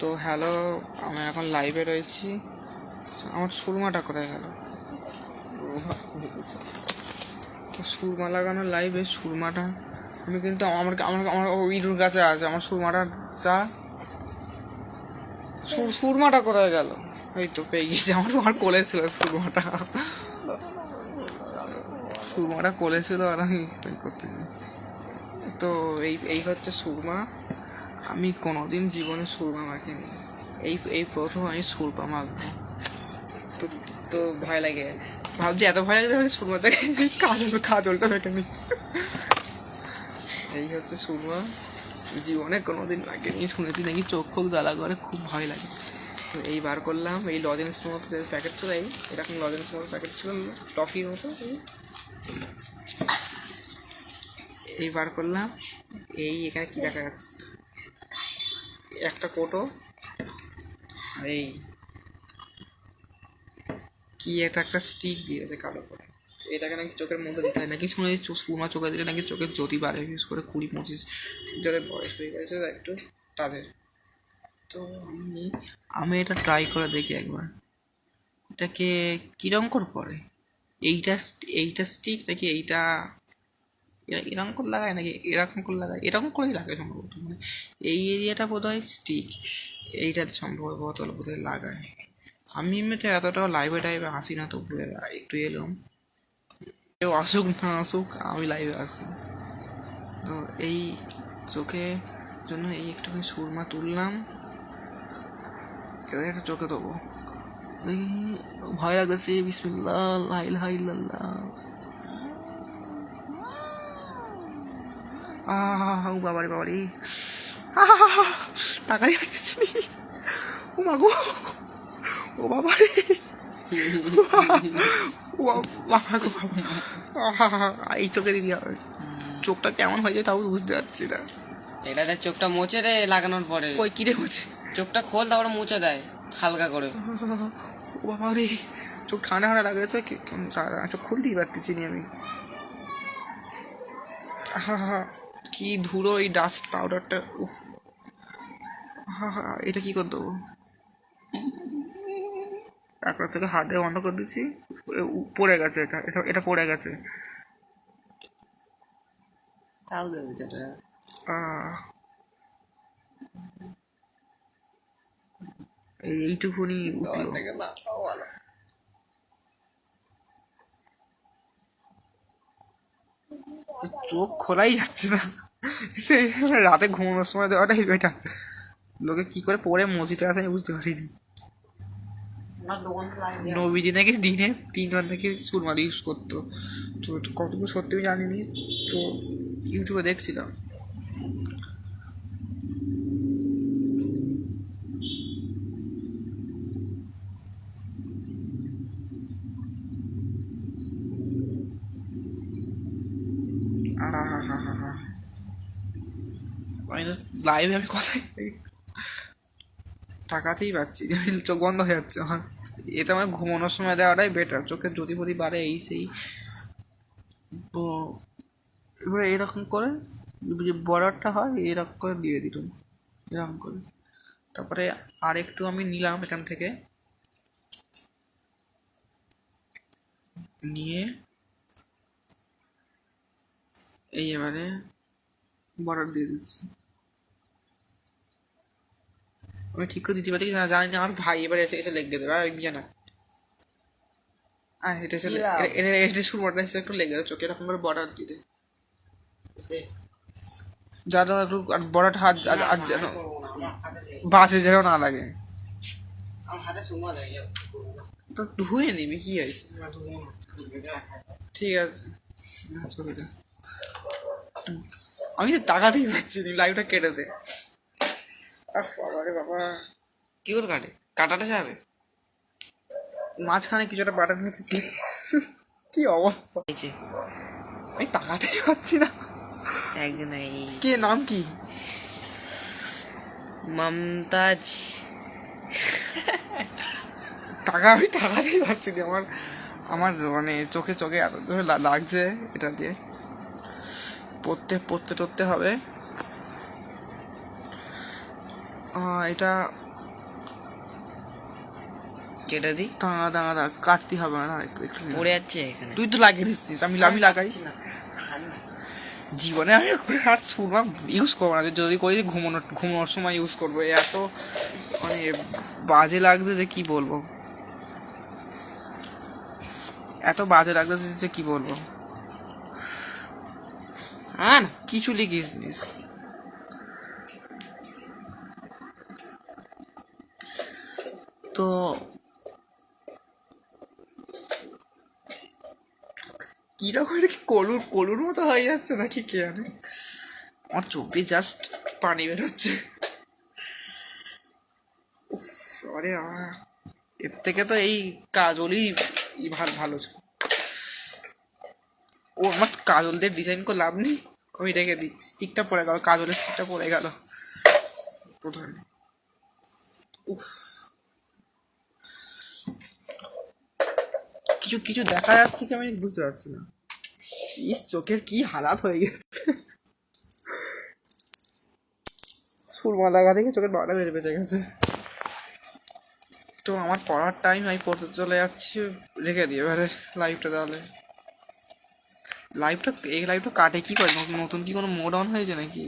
তো হ্যালো, আমি এখন লাইভে রয়েছি। আমার সুরমাটা কোথায় গেল? তো সুরমা লাগানো লাইভে সুরমাটা আমি কিন্তু আমার আমার আমার ইঁদুর কাছে আছে। আমার সুরমাটা যা সুরমাটা কোথায় গেল? এই তো পেয়ে গেছি। আমার কোলে ছিল সুরমাটা। সুরমাটা কোলে ছিল আর আমি করতেছি। তো এই হচ্ছে সুরমা। আমি কোনোদিন জীবনে সুরমা মাখিনি, এই প্রথম আমি সুরমা মাখবো। তো তো ভয় লাগে, ভাবছি এত ভয় লাগে সুরমা থেকে কাজলটা মেখে নি। এই হচ্ছে সুরমা, জীবনে কোনোদিন মাখিনি। শুনেছি নাকি চোখ ফোক জ্বালা করে, খুব ভয় লাগে। তো এই বার করলাম, এই লজেন্স মতো প্যাকেট ছিল, এরকম লজেন্স মতো প্যাকেট ছিল, টফির মতো। এই বার করলাম। এই এখানে কি দেখা যাচ্ছে? একটা কোটো, এই কি একটা স্টিক দিয়েছে কালো করে। এটাকে নাকি চোখের মধ্যে দিতে হয় নাকি, শুনেছি সুরমা চোখে দিলে নাকি চোখের জ্যোতি বাড়ে, বিশেষ করে 20-25 যাদের বয়স হয়ে গেছে একটু তাদের। তো আমি এটা ট্রাই করে দেখি একবার, এটাকে কিরম করে পড়ে। এইটা স্টিক নাকি এইটা এরকম করে লাগায়, নাকি এরকম করে লাগায়? এরকম করেই লাগায় সম্ভবত, মানে এই এরিয়াটা বোধ হয় স্টিক, এইটাতে সম্ভবত বোধ হয় লাগায়। আমি এমনিতে এতটাও লাইভে টাইভে আসি না, তো একটু এলাম। কেউ আসুক না আসুক, আমি লাইভে আসি। তো এই চোখে জন্য এই একটুখানি সুরমা তুললাম, এবার একটা চোখে দেবো। ভয় লাগতেছে। বিসমিল্লাহ, লা ইলাহা ইল্লাল্লাহ। বাবারে বাবারে, টাকাই হাঁটতেছি। ও মাগো, ও বাবারে, ও বাবা গো বাবা। এই চোখে দিদি হবে, চোখটা কেমন হয়ে যায় তাও বুঝতে পারছি না। এটা চোখটা মুছে দেয় লাগানোর পরে। কই কি রে মুছে? চোখটা খোল, তারপরে মুছে দেয় হালকা করে। ও বাবা রে, চোখ ঠান্ডা ঠান্ডা লাগেছে, চোখ খুলতেই পারতেছি নি আমি। কি ধুলো এই ডাস্ট পাউডারটা, উফ। এটা কি করে দেবো? একবার থেকে হাত দিয়ে বন্ধ করে দিচ্ছি, পড়ে গেছে। এটা এটা এটা পড়ে গেছে। তাও দেবে যেটা। এইটুকুনি উঠলো। চোখ খোলাই যাচ্ছে না। রাতে ঘুমানোর সময় দেওয়াটাই বেটার। লোকে কি করে পড়ে মসজিদে আসে আমি বুঝতে পারিনি। নবীজি নাকি দিনে 3বার নাকি সুরমার ইউজ করতো। তো কতটুকু সত্যি আমি জানিনি, তো ইউটিউবে দেখছিলাম। আমি তো লাইভে আমি কথাই তাকাতেই পারছি, চোখ বন্ধ হয়ে যাচ্ছে আমার। এটা আমার ঘুমানোর সময় দেওয়াটাই বেটার, চোখের জ্যোতি ফতি বাড়ে এই সেই। তো এবারে এরকম করে যে বর্ডারটা হয় এরকম করে দিয়ে দিলাম, এরকম করে। তারপরে আর একটু আমি নিলাম এখান থেকে, নিয়ে এই এবারে বর্ডার দিয়ে দিচ্ছি। আমি ঠিক করে দিতে পারছি না জানি না, আমার ভাই এবার এসে এসে লেগে দেবে। আর বিয়ে না, এটা এসে এটা সুরমাটা এসে একটু লেগে দেবে চোখে, এরকম করে বর্ডার দিয়ে দে যা ধর একটু, আর বর্ডারটা হাত আর যেন বাসে যেন না লাগে। তো ধুয়ে নিবি, কি হয়েছে? ঠিক আছে, চলে যা। আমি তো তাকাতেই পারছি না, লাইভটা কেটে দে। বাবা রে বাবা, কি করে কাটে? কাটাটা যাবে মাঝখানে কিছু একটা বাটন গেছে, কি অবস্থা। আমি তাকাতেই পারছি না। একজন এই কে, নাম কি? মমতাজ। আমি তাকাতেই পারছি না। আমার আমার মানে চোখে চোখে এত ধরে লাগছে এটা দিয়ে। পড়তে হবে। এটা কেটে দিই, দাঁড়া দাঁড়া দাঁড়া, কাটতে হবে না, একটু একটু পড়ে যাচ্ছে এখানে। তুই তো লাগিয়ে দিস, আমি লাগাই। জীবনে আমি আর সুরমা ইউজ করবো না, যদি করি ঘুমানোর সময় ইউজ করবো। এত মানে বাজে লাগছে যে কি বলবো, এত বাজে লাগছে যে কি বলবো। হ্যাঁ কিছু লিখিস নিস। তো কিরকম কি কলুর কলুর মতো হয়ে যাচ্ছে নাকি কে জানে, আমার চোখ দিয়ে জাস্ট পানি বেরোচ্ছে। উফ, আরে এর থেকে তো এই কাজলই ভালো ছিল। ও আমার কাজল দিয়ে ডিজাইন করে লাভ নেই, আমি রেখে দিই। স্টিকটা পড়ে গেল, কাজলের স্টিকটা পড়ে গেল প্রথমে। উফ, কিছু কিছু দেখা যাচ্ছে কি আমি বুঝতে পারছি না। ইস চোখের কি হালাত হয়ে গেছে, সুরমা লাগা থেকে চোখের বারোটা বেজে বেজে গেছে। তো আমার পড়ার টাইম, আমি পড়তে চলে যাচ্ছি, রেখে দিই এবারে লাইভটা। তাহলে এই লাইভটা কাটে কি করে? নতুন কি কোনো মোড অন হয়েছে নাকি?